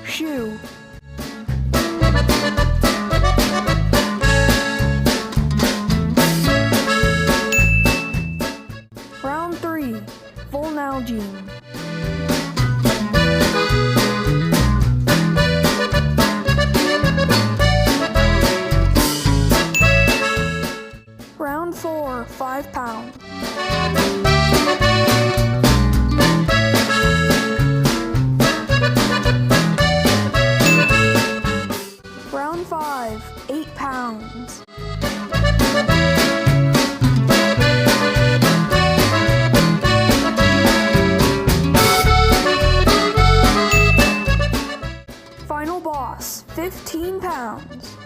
shoe. Round 3, full Nalgene. Round 4, 5 pound. Round 5, 8 pounds. Final boss, 15 pounds.